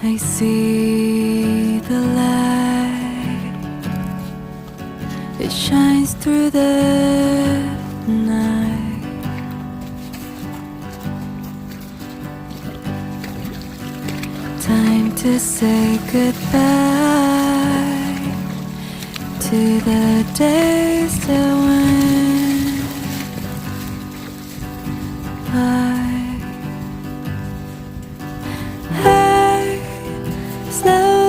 I see the light. It shines through the night. Time to say goodbye to the days that went by. I slowly